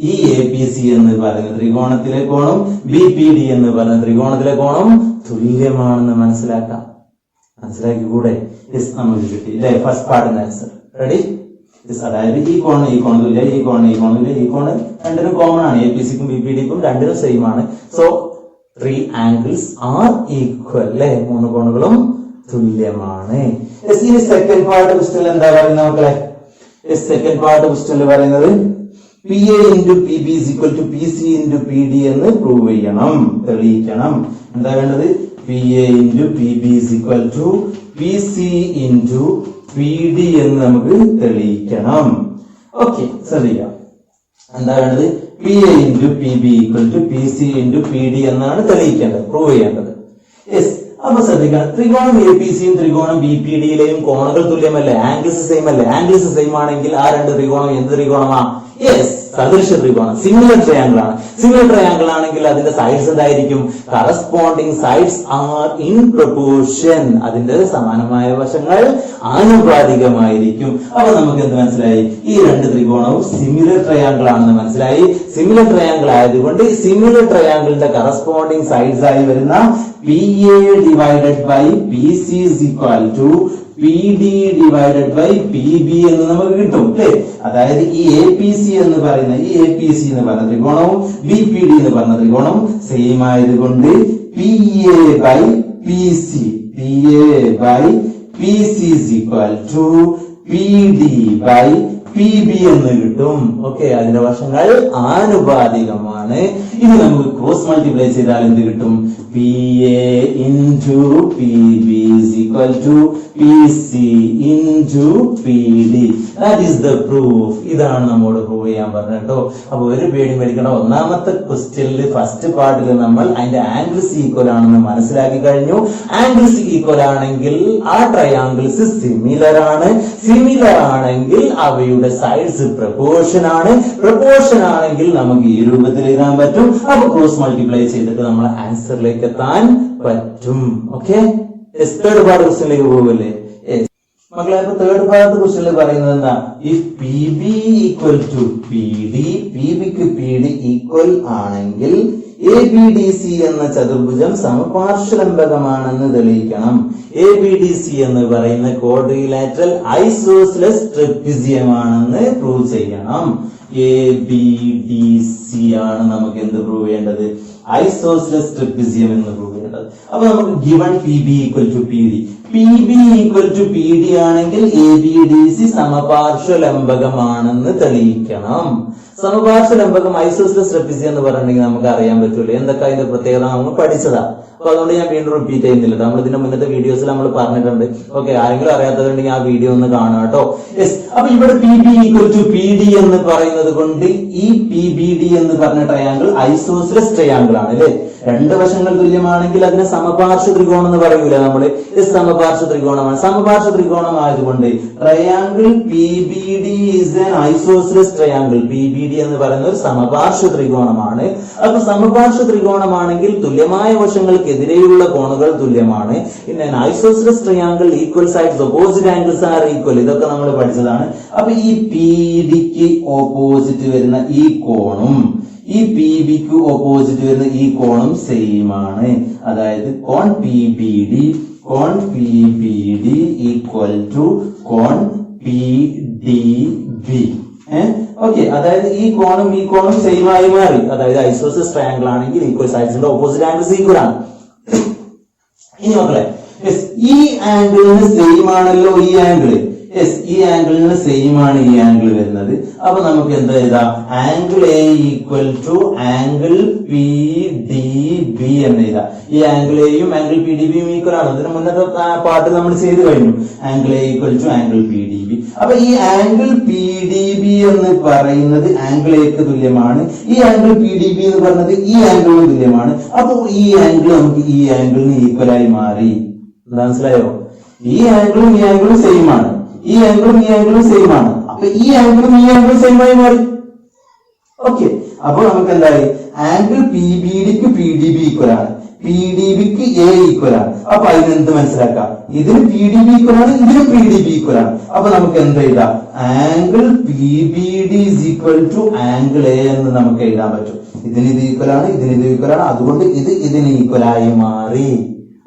ഈ APC എന്ന് പറയുന്ന ത്രികോണത്തിലെ കോണും BPD എന്ന് പറയുന്ന ത്രികോണത്തിലെ കോണും തുല്യമാണെന്ന് മനസ്സിലാക്കാം. മനസ്സിലാക്കി കൂടെ? നമുക്ക് കിട്ടി അല്ലെ ഫസ്റ്റ് പാർട്ടിന്റെ ആൻസർ. റെഡി? അതായത് ഈ കോണ് തുല്യ, ഈ കോണ് തുല്യ, ഈ കോണ് രണ്ടിനും കോമൺ ആണ്. APCക്കും BPDക്കും രണ്ടിനും സെയിം ആണ്. സോ 3 angles are equal അല്ലെ, 3 കോണുകളും തുല്യമാണ്. ഇനി സെക്കൻഡ് പാർട്ട് ക്വസ്റ്റ്യൻ എന്താ പറയുന്നത് മക്കളെ? സെക്കൻഡ് പാർട്ട് ക്വസ്റ്റ്യൻ പറയുന്നത് PA into PB is equal to PC into PD എന്ന് പ്രൂവ് ചെയ്യണം, തെളിയിക്കണം. എന്താ വേണ്ടത്? PA into PB is equal to PC into PD എന്ന് നമുക്ക് തെളിയിക്കണം. ഓക്കെ, ശ്രദ്ധിക്കാം. എന്താ വേണ്ടത്? PA into PB equal to PC into PD എന്നാണ് തെളിയിക്കേണ്ടത്, പ്രൂവ് ചെയ്യേണ്ടത്. അപ്പൊ ശ്രദ്ധിക്കണം, ത്രികോണം APCയും ത്രികോണം BPDയിലെയും കോണുകൾ തുല്യമല്ലേ, ആംഗിൾസ് സെയിം അല്ലേ. ആംഗിൾസ് സെയിം ആണെങ്കിൽ ആ രണ്ട് ത്രികോണം എന്ത് ത്രികോണമാ? സദൃശ ത്രികോണം, സിമിലർ ട്രയാങ്കിൾ ആണ്. സിമിലർ ട്രയാങ്കിൾ ആണെങ്കിൽ അതിന്റെ സൈഡ്സ് എന്തായിരിക്കും? Corresponding sides are in proportion, അതിന്റെ സമാനമായ വശങ്ങൾ ആനുപാതികമായിരിക്കും. അപ്പൊ നമുക്ക് എന്ത് മനസ്സിലായി? ഈ രണ്ട് ത്രികോണവും സിമിലർ ട്രയാങ്കിൾ ആണെന്ന് മനസ്സിലായി. സിമിലർ ട്രയാങ്കിൾ ആയതുകൊണ്ട് സിമിലർ ട്രയാങ്കിളിന്റെ കറസ്പോണ്ടിങ് സൈഡ്സ് ആയി വരുന്ന PA divided by PC is equal to PD divided by PB എന്ന് നമുക്ക് കിട്ടും അല്ലേ. അതായത് ഈ APC എന്ന് പറയുന്ന ത്രികോണവും BPD എന്ന് പറഞ്ഞ ത്രികോണവും സെയിം ആയതുകൊണ്ട് PA by PC is equal to PD by PB എന്ന് കിട്ടും. ഓക്കെ, അതിന്റെ വശങ്ങൾ ആനുപാതികമാണ്. ഇനി നമുക്ക് ക്രോസ് മൾട്ടിപ്ലൈ ചെയ്താൽ എന്ത് കിട്ടും? PA into PB is equal to PC into PD. That is the proof. ഇതാണ് നമ്മോട് പ്രൂവ് ചെയ്യാൻ പറഞ്ഞോ. അപ്പൊ ഒരു പേടി മേടിക്കണം. ഒന്നാമത്തെ ക്വസ്റ്റ്യനിൽ ഫസ്റ്റ് പാർട്ടിൽ നമ്മൾ അതിന്റെ ആംഗിൾസ് ഈക്വൽ ആണെന്ന് മനസ്സിലാക്കി കഴിഞ്ഞു. ആംഗിൾസ് ഈക്വൽ ആണെങ്കിൽ ആ ട്രയാംഗിൾസ് സിമിലർ ആണ്. സിമിലർ ആണെങ്കിൽ അവയുടെ സൈഡ്സ് പ്രൊപ്പോർഷൻ ആണ്. പ്രൊപ്പോർഷൻ ആണെങ്കിൽ നമുക്ക് ഈ രൂപത്തിൽ എഴുതാൻ പറ്റും. അപ്പൊ ക്രോസ് മൾട്ടിപ്ലൈ ചെയ്തിട്ട് നമ്മൾ ആൻസറിലേക്ക് എത്താൻ പറ്റും. ഓക്കെ, തേർഡ് പാർട്ട് ക്വസ്റ്റ്യനിലേക്ക് പോകല്ലേ മക്കളെ? അപ്പൊ തേർഡ് പാർട്ട് ക്വസ്റ്റ്യനിൽ പറയുന്നത് എന്താ? If PB equal to PD, PBക്ക് PD ഈക്വൽ ആണെങ്കിൽ ABDC എന്ന ചതുർഭുജം സമപാർശ്വലംബകമാണെന്ന് തെളിയിക്കണം. ABDC എന്ന് പറയുന്ന ക്വാഡ്രിലാറ്ററൽ ഐസോസ്ലെസ് ട്രപീസിയം ആണെന്ന് പ്രൂവ് ചെയ്യണം. ABDC ആണ് നമുക്ക് എന്ത് പ്രൂവ് ചെയ്യേണ്ടത്? ഐസോസ്ലെസ് ട്രപീസിയം എന്ന് പ്രൂവ് ചെയ്യേണ്ടത്. അപ്പൊ നമുക്ക് given PB equal to PD, PB equal to PD ആണെങ്കിൽ ABDC സമപാർശ്വലംബകമാണെന്ന് തെളിയിക്കണം. സമപാർശ്വലംബകം ഐസോസ്ലെസ് ട്രപീസിയം എന്ന് പറഞ്ഞിട്ടുണ്ടെങ്കിൽ നമുക്ക് അറിയാൻ പറ്റൂല എന്തൊക്കെ അതിന്റെ പ്രത്യേകത നമ്മൾ പഠിച്ചതാ. അപ്പൊ അതുകൊണ്ട് ഞാൻ വീണ്ടും റിപ്പീറ്റ് ചെയ്യുന്നില്ല. നമ്മൾ ഇതിന്റെ മുന്നത്തെ വീഡിയോസിൽ നമ്മൾ പറഞ്ഞിട്ടുണ്ട്. ഓക്കെ, ആരെങ്കിലും അറിയാത്തതുണ്ടെങ്കിൽ ആ വീഡിയോ ഒന്ന് കാണുക കേട്ടോ. അപ്പൊ ഇവിടെ PB ഈക്വൽ ടു PD എന്ന് പറയുന്നത് കൊണ്ട് ഈ PBD എന്ന് പറഞ്ഞ ട്രയാങ്കിൾ ഐസോസ്ലെസ് ട്രയാങ്കിൾ ആണ് അല്ലെ. രണ്ട് വശങ്ങൾ തുല്യമാണെങ്കിൽ അതിനെ സമപാർശ്വ ത്രികോണം എന്ന് പറയൂല നമ്മള്. സമപാർശ്വ ത്രികോണമാണ്. സമപാർശ്വ ത്രികോണം ആയതുകൊണ്ട് triangle PBD is an isosceles triangle. PBD എന്ന് പറയുന്ന ഒരു സമപാർശ്വ ത്രികോണമാണ്. അപ്പൊ സമപാർശ്വ ത്രികോണമാണെങ്കിൽ തുല്യമായ വശങ്ങൾക്കെതിരെയുള്ള കോണുകൾ തുല്യമാണ്. പിന്നെ isosceles triangle equal sides opposite angles are equal. ഇതൊക്കെ നമ്മൾ പഠിച്ചതാണ്. അപ്പൊ ഈ PDക്ക് ഓപ്പോസിറ്റ് വരുന്ന ഈ കോണും ഈ PBക്ക് ഓപ്പോസിറ്റ് വരുന്ന ഈ കോണും സെയിം ആണ്. അതായത് കോൺ PBD ഈക്വൽ ടു കോൺ PDB. ഓക്കെ, അതായത് ഈ കോണും സെയിം ആയി മാറി. അതായത് ഐസോസ്ലെസ് ട്രയാങ്കിൾ ആണെങ്കിൽ ഈക്വൽ സൈഡ്സിന്റെ ഓപ്പോസിറ്റ് ആംഗിൾസ് ഈക്വൽ ആണ്. ഇനി മക്കളെ, ഈ ആംഗിളിന് സെയിം ആണല്ലോ ഈ ആംഗിള്. യെസ്, ഈ ആംഗിളിന് സെയിം ആണ് ഈ ആംഗിൾ വരുന്നത്. അപ്പൊ നമുക്ക് എന്താ എഴുതാം? Angle A equal to angle P D B എന്ന് എഴുതാം. ഈ ആംഗിൾ എയും ആംഗിൾ പി ഡി ബിയും ഈക്വൽ ആണ്. ഇതിന് മുന്നത്തെ പാർട്ട് നമ്മൾ ചെയ്ത് കഴിഞ്ഞു. Angle A equal to angle P D B. അപ്പൊ ഈ ആംഗിൾ പി ഡി ബി എന്ന് പറയുന്നത് ആംഗിൾ എക്ക് തുല്യമാണ്. ഈ ആംഗിൾ പി ഡി ബി എന്ന് പറയുന്നത് ഈ ആംഗിളിന് തുല്യമാണ്. അപ്പൊ ഈ ആംഗിൾ നമുക്ക് ഈ ആംഗിളിന് ഈക്വൽ ആയി മാറി. മനസ്സിലായോ? ഈ ആംഗിളും ഈ ആംഗിളും സെയിം ആണ്. ഈ ആംഗിളും ഈ ആംഗിളും സെയിം ആണ്. അപ്പൊ ഈ ആംഗിളും ഈ ആംഗിളും സെയിം ആയി മാറി. ഓക്കെ, അപ്പൊ നമുക്ക് എന്തായി? ആംഗിൾ പി ബി ഡിക്ക് പി ഡി ബി ഈക്വൽ ആണ്, പി ഡി ബിക്ക് എ ഈക്വൽ ആണ്. അപ്പൊ അതിന് എന്ത് മനസ്സിലാക്കാം? ഇതിന് പി ഡി ബി ഈക്വൽ ആണ്, ഇതിന് പി ഡി ബി ഈക്വൽ ആണ്. അപ്പൊ നമുക്ക് എന്ത് എഴുതാം? Angle P B D is equal to angle A എന്ന് നമുക്ക് എഴുതാൻ പറ്റും. ഇതിന് ഇത് ഈക്വൽ ആണ്, ഇതിന് ഇത് ഈക്വൽ ആണ്. അതുകൊണ്ട് ഇത് ഇതിന് ഈക്വൽ ആയി മാറി.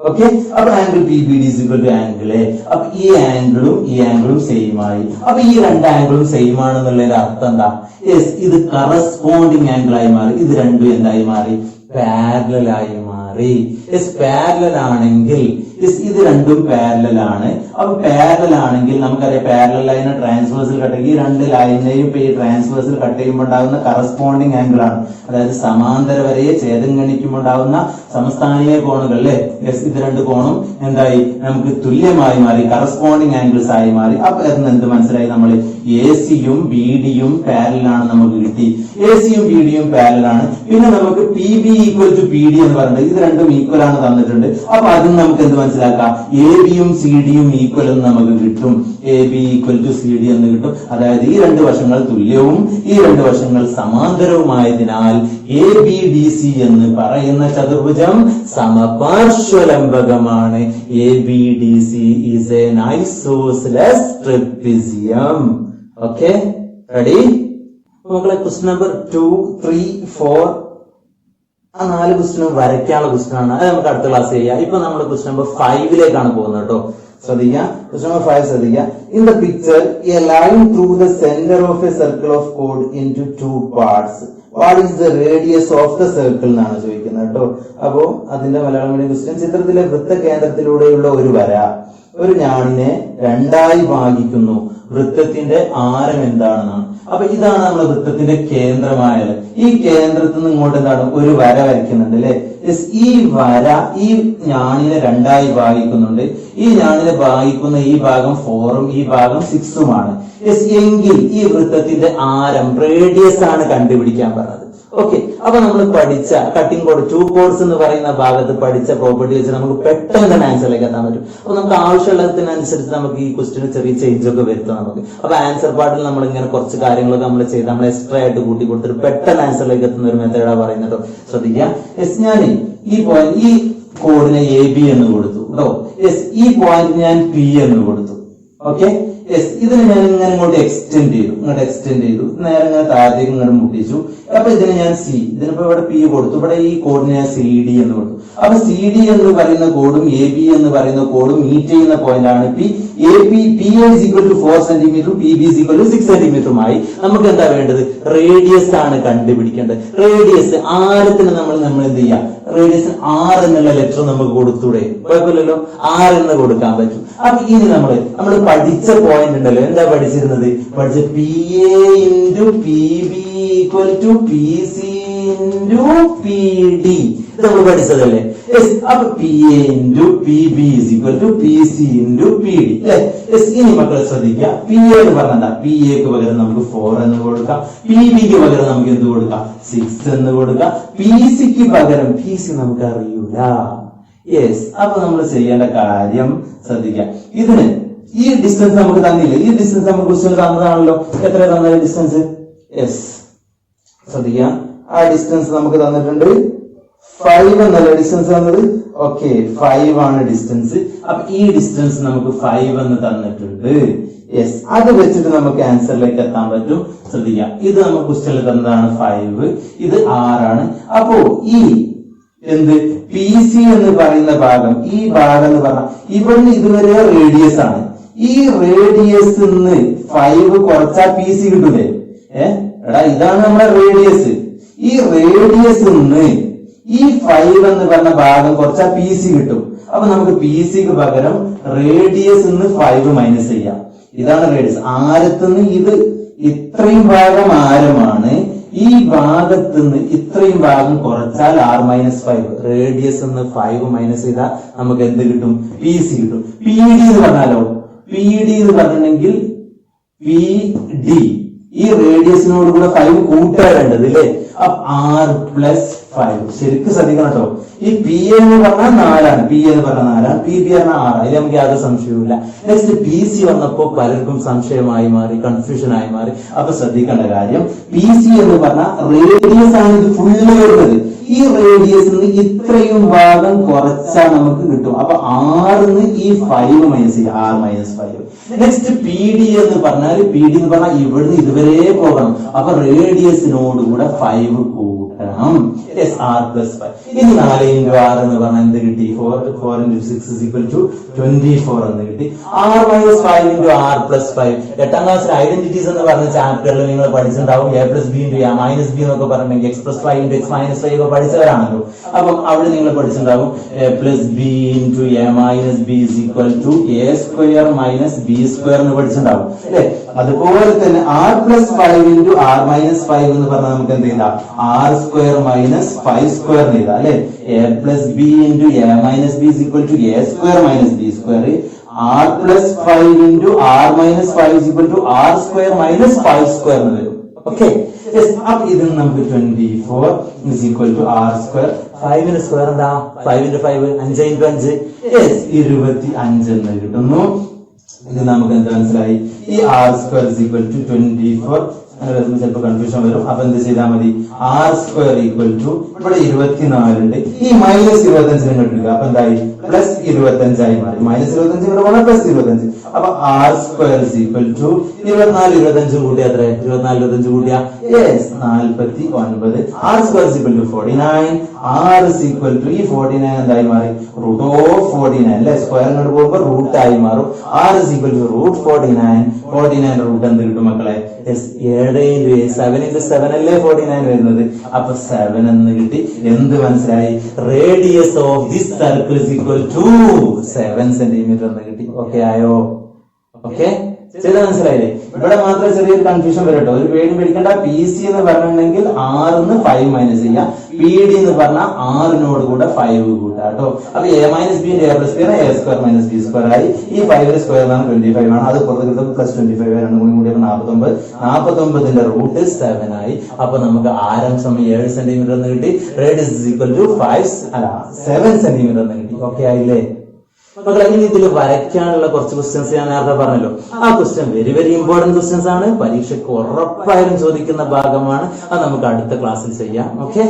ഓക്കെ, അപ്പൊ angle P B D is equal to angle A. അപ്പൊ ഈ ആംഗിളും സെയിം ആയി. അപ്പൊ ഈ രണ്ട് ആംഗിളും സെയിം ആണെന്നുള്ളതിന്റെ അർത്ഥം എന്താ? യെസ്, ഇത് കറസ്പോണ്ടിങ് ആംഗിൾ ആയി മാറി. ഇത് രണ്ടും എന്തായി മാറി? പാരലൽ ആയി മാറി. യെസ്, പാരലൽ ആണെങ്കിൽ ഇത് രണ്ടും പാരലൽ ആണ്. അപ്പൊ പാരലൽ ആണെങ്കിൽ നമുക്കറിയാം പാരലൽ ലൈന് ട്രാൻസ്വേഴ്സിൽ കട്ട് ചെയ്യും. ഈ രണ്ട് ലൈനെയും ഈ ട്രാൻസ്വേഴ്സിൽ കട്ട് ചെയ്യുമ്പോൾ ഉണ്ടാകുന്ന കറസ്പോണ്ടിങ് ആംഗിൾ ആണ്. അതായത് സമാന്തര വരയെ ഛേദം ഗണിക്കുമ്പോൾ ഉണ്ടാകുന്ന സമസ്ഥാനീയ കോണുകൾ അല്ലെ. യെസ്, ഇത് രണ്ട് കോണും എന്തായി? നമുക്ക് തുല്യമായി മാറി, കറസ്പോണ്ടിങ് ആംഗിൾസ് ആയി മാറി. അപ്പൊ അതിന് എന്ത് മനസ്സിലായി? നമ്മൾ എ സിയും ബി ഡിയും പാരലൽ ആണ് നമുക്ക് കിട്ടി. എ സിയും ബി ഡിയും പാരലൽ ആണ്. പിന്നെ നമുക്ക് P B equal to P D എന്ന് പറഞ്ഞിട്ട് ഇത് രണ്ടും ഈക്വൽ ആണ് തന്നിട്ടുണ്ട്. അപ്പൊ അതിന് നമുക്ക് എന്ത് മനസ്സിലാക്കാം? എ ബിയും സി ഡിയും ഈക്വൽ എന്ന് നമുക്ക് കിട്ടും. A B equal to C D എന്ന് കിട്ടും. അതായത് ഈ രണ്ട് വശങ്ങൾ തുല്യവും ഈ രണ്ട് വശങ്ങൾ സമാന്തരവുമായതിനാൽ എ ബി ഡി സി എന്ന് പറയുന്ന ചതുർഭുജം സമപാർശ്വലംബകമാണ്. A B D C is an isosceles trapezium. Okay, ready? മക്കളെ, ക്വസ്റ്റ്യൻ നമ്പർ 2, 3, 4 ആ 4 ക്വസ്റ്റ്യനും വരയ്ക്കാനുള്ള ക്വസ്റ്റ്യൻ ആണ്. അത് നമുക്ക് അടുത്ത ക്ലാസ് ചെയ്യാം. ഇപ്പൊ നമ്മൾ ക്വസ്റ്റ്യൻ നമ്പർ 5ലേക്കാണ് പോകുന്നത് കേട്ടോ. ശ്രദ്ധിക്കുക, ക്വസ്റ്റ്യൻ നമ്പർ 5 ശ്രദ്ധിക്കുക. In the picture A line through the centre of A circle of code into 2 parts. What is the radius of the circle എന്നാണ് ചോദിക്കുന്നത് കേട്ടോ. അപ്പോ അതിന്റെ മലയാളം മീഡിയം ക്വസ്റ്റ്യൻ. ചിത്രത്തിലെ വൃത്തകേന്ദ്രത്തിലൂടെയുള്ള ഒരു വര ഒരു ഞാണിനെ രണ്ടായി ഭാഗിക്കുന്നു. വൃത്തത്തിന്റെ ആരം എന്താണെന്നാണ്. അപ്പൊ ഇതാണ് നമ്മുടെ വൃത്തത്തിന്റെ കേന്ദ്രമായത്. ഈ കേന്ദ്രത്തിൽ നിന്ന് ഇങ്ങോട്ട് എന്താണ്? ഒരു വര വരയ്ക്കുന്നുണ്ട് അല്ലെ. ഈ വര ഈ ഞാണിനെ രണ്ടായി ഭാഗിക്കുന്നുണ്ട്. ഈ ഞാണിനെ ഭാഗിക്കുന്ന ഈ ഭാഗം 4ഉം ഈ ഭാഗം 6ഉമാണ്. എങ്കിൽ ഈ വൃത്തത്തിന്റെ ആരം, റേഡിയസ് ആണ് കണ്ടുപിടിക്കാൻ പറഞ്ഞത്. ഓക്കെ, അപ്പൊ നമ്മൾ പഠിച്ച കട്ടിംഗ് കോഡ് 2 കോഡ്സ് എന്ന് പറയുന്ന ഭാഗത്ത് പഠിച്ച പ്രോപ്പർട്ടി വെച്ച് നമുക്ക് പെട്ടെന്ന് തന്നെ ആൻസറിലേക്ക് എത്താൻ പറ്റും. അപ്പൊ നമുക്ക് ആവശ്യമുള്ളതിനനുസരിച്ച് നമുക്ക് ഈ ക്വസ്റ്റിന് ചെറിയ ചേഞ്ച് ഒക്കെ വരുത്താം നമുക്ക്. അപ്പൊ ആൻസർ പാർട്ടിൽ നമ്മൾ ഇങ്ങനെ കുറച്ച് കാര്യങ്ങളൊക്കെ നമ്മൾ ചെയ്ത് നമ്മൾ എക്സ്ട്രാ ആയിട്ട് കൂട്ടി കൊടുത്തിട്ട് പെട്ടെന്ന് ആൻസറിലേക്ക് എത്തുന്ന ഒരു മെത്തേഡാ പറയുന്നത്. ശ്രദ്ധിക്കുക, ഞാൻ ഈ പോയിന്റ് ഈ കോഡിനെ എ ബി എന്ന് കൊടുത്തു കേട്ടോ. ഈ പോയിന്റ് ഞാൻ പി എന്ന് കൊടുത്തു. ഓക്കെ, ഇതിനെ ഞാൻ ഇങ്ങനെ ഇങ്ങോട്ട് എക്സ്റ്റെൻഡ് ചെയ്തു, നേരെ ഇങ്ങനെ താഴത്തേക്ക് ഇങ്ങനെ മുട്ടിച്ചു. അപ്പൊ ഇതിന് ഞാൻ സി, ഇതിനിപ്പോ ഇവിടെ പി കൊടുത്തു, ഇവിടെ ഈ കോഡിന് ഞാൻ സി ഡി എന്ന് കൊടുത്തു. അപ്പൊ സി ഡി എന്ന് പറയുന്ന കോഡും എ ബി എന്ന് പറയുന്ന കോഡും മീറ്റ് ചെയ്യുന്ന പോയിന്റ് ആണ് P. A P is equal to 4 സെന്റിമീറ്ററും P B is equal to 6 സെന്റിമീറ്ററുമായി. നമുക്ക് എന്താ വേണ്ടത്? റേഡിയസ് ആണ് കണ്ടുപിടിക്കേണ്ടത്. റേഡിയസ് ആരത്തിന് നമ്മൾ എന്ത് ചെയ്യാം? റേഡിയസ് ആർ എന്നുള്ള ലെറ്റർ നമുക്ക് കൊടുത്തൂടെ? കുഴപ്പമില്ലല്ലോ, ആർ എന്ന് കൊടുക്കാൻ പറ്റും. അപ്പൊ ഇനി നമ്മൾ പഠിച്ച പോയിന്റ് ഉണ്ടല്ലോ, എന്താ പഠിച്ചിരുന്നത്? P A into P B equal to P C into P D. ഇത് നമ്മൾ പഠിച്ചതല്ലേ? അപ്പൊ P A into P B is equal to P C into P D അല്ലെ? ഇനി മക്കളെ ശ്രദ്ധിക്കുക, പി എ എന്ന് പറഞ്ഞാ പി എക്ക് പകരം നമുക്ക് 4 എന്ന് കൊടുക്കാം, പി ബിക്ക് പകരം നമുക്ക് എന്ത് കൊടുക്കാം? 6 എന്ന് കൊടുക്കാം. പി സിക്ക് പകരം പി സി നമുക്ക് അറിയൂല. അപ്പൊ നമ്മൾ ചെയ്യേണ്ട കാര്യം ശ്രദ്ധിക്കാം. ഇതിന് ഈ ഡിസ്റ്റൻസ് നമുക്ക് തന്നില്ല. ഈ ഡിസ്റ്റൻസ് നമുക്ക് ക്വസ്റ്റ്യൻ തന്നതാണല്ലോ. എത്ര തന്ന ഡിസ്റ്റൻസ്? ശ്രദ്ധിക്കുക, ആ ഡിസ്റ്റൻസ് നമുക്ക് തന്നിട്ടുണ്ട് 5 എന്നല്ല ഡിസ്റ്റൻസ് തന്നത്. ഓക്കെ, 5 ആണ് ഡിസ്റ്റൻസ്. അപ്പൊ ഈ ഡിസ്റ്റൻസ് നമുക്ക് 5 എന്ന് തന്നിട്ടുണ്ട്. അത് വെച്ചിട്ട് നമുക്ക് ആൻസറിലേക്ക് എത്താൻ പറ്റും. ശ്രദ്ധിക്കാം, ഇത് നമുക്ക് ക്വസ്റ്റ്യനിൽ തന്നതാണ് 5, ഇത് 6 ആണ്. അപ്പോ ഈ പി സി എന്ന് പറയുന്ന ഭാഗം, ഈ ഭാഗം എന്ന് പറഞ്ഞാൽ ഇവിടുന്ന് ഇതുവരെ റേഡിയസ് ആണ്. ഈ റേഡിയസ് 5 കുറച്ചാൽ പി സി കിട്ടൂലേ? ഇതാണ് നമ്മുടെ റേഡിയസ്. ഈ റേഡിയസ് ഈ 5 എന്ന് പറഞ്ഞ ഭാഗം കുറച്ചാൽ പി സി കിട്ടും. അപ്പൊ നമുക്ക് പി സിക്ക് പകരം റേഡിയസ് 5 മൈനസ് ചെയ്യാം. ഇതാണ് റേഡിയസ്. ആരത്തുനിന്ന് ഇത് ഇത്രയും ഭാഗം ആരമാണ്. ഈ ഭാഗത്തുനിന്ന് ഇത്രയും ഭാഗം കുറച്ചാൽ r-5. റേഡിയസ് എന്ന് 5 മൈനസ് ചെയ്താൽ നമുക്ക് എന്ത് കിട്ടും? PC കിട്ടും. PD എന്ന് പറഞ്ഞാലോ, PD എന്ന് പറഞ്ഞിട്ടുണ്ടെങ്കിൽ PD ഈ റേഡിയസിനോട് കൂടെ 5 കൂട്ടാറേണ്ടത് അല്ലേ? അപ്പൊ r+5. ശരിക്കും ശ്രദ്ധിക്കണം കേട്ടോ. ഈ പി എന്ന് പറഞ്ഞാൽ 4ആണ്, പി എന്ന് പറഞ്ഞാൽ 4ആണ്, പി ബി പറഞ്ഞാൽ 6. അതിൽ നമുക്ക് യാതൊരു സംശയവുമില്ല. നെക്സ്റ്റ് PC വന്നപ്പോ പലർക്കും സംശയമായി മാറി, കൺഫ്യൂഷൻ ആയി മാറി. അപ്പൊ ശ്രദ്ധിക്കേണ്ട കാര്യം, PC എന്ന് പറഞ്ഞാൽ റേഡിയസ് ആണ് ഇത് ഫുള്ള് വരുന്നത്. ഈ റേഡിയസിന് ഇത്രയും ഭാഗം കുറച്ചാൽ നമുക്ക് കിട്ടും. അപ്പൊ ആറിന്ന് ഈ 5 മൈനസ് ചെയ്യുക, r-5. നെക്സ്റ്റ് PD എന്ന് പറഞ്ഞാൽ, PD എന്ന് പറഞ്ഞാൽ ഇവിടുന്ന് ഇതുവരെ പോകണം. അപ്പൊ റേഡിയസിനോട് കൂടെ 5 കൂട്ടണം. r+5. ഇനി 4 into r എന്ന് പറഞ്ഞാൽ എന്ത് കിട്ടി? 4 into 6 is equal to 24 എന്ന് കിട്ടി. r-5 into r+5. 8ാം ക്ലാസ്സിൽ ഐഡന്റിറ്റീസ് എന്ന് പറഞ്ഞ ചാപ്റ്ററിൽ നിങ്ങൾ പഠിച്ചിട്ടുണ്ടാവും. a+b into a-b എന്നൊക്കെ പറഞ്ഞിട്ടുണ്ടെങ്കിൽ x+5 into x-5 ഒക്കെ പഠിച്ചവരാണല്ലോ. അപ്പം അവിടെ നിങ്ങൾ പഠിച്ചിട്ടുണ്ടാവും a+b into a-b is equal to a² minus b² എന്ന് പഠിച്ചിട്ടുണ്ടാവും അല്ലെ? അതുപോലെ തന്നെ r+5 into r-5 എന്ന് പറഞ്ഞാൽ നമുക്ക് എന്ത് ചെയ്താ? r² minus 5² എഴുതാം അല്ലെ? a+b into a-b is equal to a² minus b². r+5 into r-5 is equal to r² minus 5² എന്ന് വരും. ഓക്കെ, അപ്പൊ ഇതിൽ നമുക്ക് 24 is equal to r². 5 square എന്താ? 5 into 5 5 into 5 25 എന്ന് കിട്ടുന്നു. ഇത് നമുക്ക് എന്താ മനസ്സിലായി? ഈ r² is equal to 24. അങ്ങനെ വരുമ്പോൾ ചിലപ്പോൾ കൺഫ്യൂഷൻ വരും. അപ്പൊ എന്ത് ചെയ്താൽ മതി? r² equal to ഇവിടെ 24 ഉണ്ട്, ഈ -25 ഇങ്ങോട്ട് എടുക്കുക. അപ്പൊ എന്തായി? +25 ആയി മാറി. -25 ഇവിടെ പോകണം, +25. അപ്പൊ r² is equal to 24 25 കൂട്ടിയ എത്ര? 24 25 കൂട്ടിയ 49. r² is equal to 49. r is equal to ഈ 49 എന്തായി മാറി? √49 അല്ലെ? സ്ക്വയർ ഇങ്ങോട്ട് പോകുമ്പോൾ റൂട്ട് ആയി മാറും. r is equal to √49. 49 root എന്ത് കിട്ടും മക്കളെ? 7 into 7 into 7 അല്ലേ 49 വരുന്നത്? അപ്പൊ 7 എന്ന് കിട്ടി. എന്ത് മനസ്സിലായി? Radius of this circle is equal to 7 centimetre എന്ന് കിട്ടി. ഓക്കെ ആയോ? ഓക്കെ, ചെയ്ത മനസ്സിലായില്ലേ? ഇവിടെ മാത്രമേ ചെറിയൊരു കൺഫ്യൂഷൻ വരട്ടോ. ഒരു പേടി പേടിക്കണ്ട. PC എന്ന് പറഞ്ഞിട്ടുണ്ടെങ്കിൽ r-ന്ന് 5 മൈനസ് ചെയ്യാം. PD എന്ന് പറഞ്ഞാൽ r-നോട് കൂടെ 5 കൂട്ടാട്ടോ. അപ്പൊ a-b into a+b a² minus b² ആയി. ഈ 5 സ്ക്വയർ ആണ് 25 ആണ്. അത് പുറത്ത് കിട്ടും +25 രണ്ടും കൂടി 49. 49ന്റെ റൂട്ട് 7 ആയി. അപ്പൊ നമുക്ക് ആരം സമയം 7 സെന്റിമീറ്റർ എന്ന് കിട്ടി. Radius is equal to 7 centimetre എന്ന് കിട്ടി. ഓക്കെ ആയില്ലേ മക്കളെ? ഇനി ഇതിൽ വരയ്ക്കാനുള്ള കുറച്ച് ക്വസ്റ്റ്യൻസ് ഞാൻ നേരത്തെ പറഞ്ഞല്ലോ. ആ question very very important questions ആണ്. പരീക്ഷയ്ക്ക് ഉറപ്പായും ചോദിക്കുന്ന ഭാഗമാണ്. അത് നമുക്ക് അടുത്ത ക്ലാസ്സിൽ ചെയ്യാം. ഓക്കെ.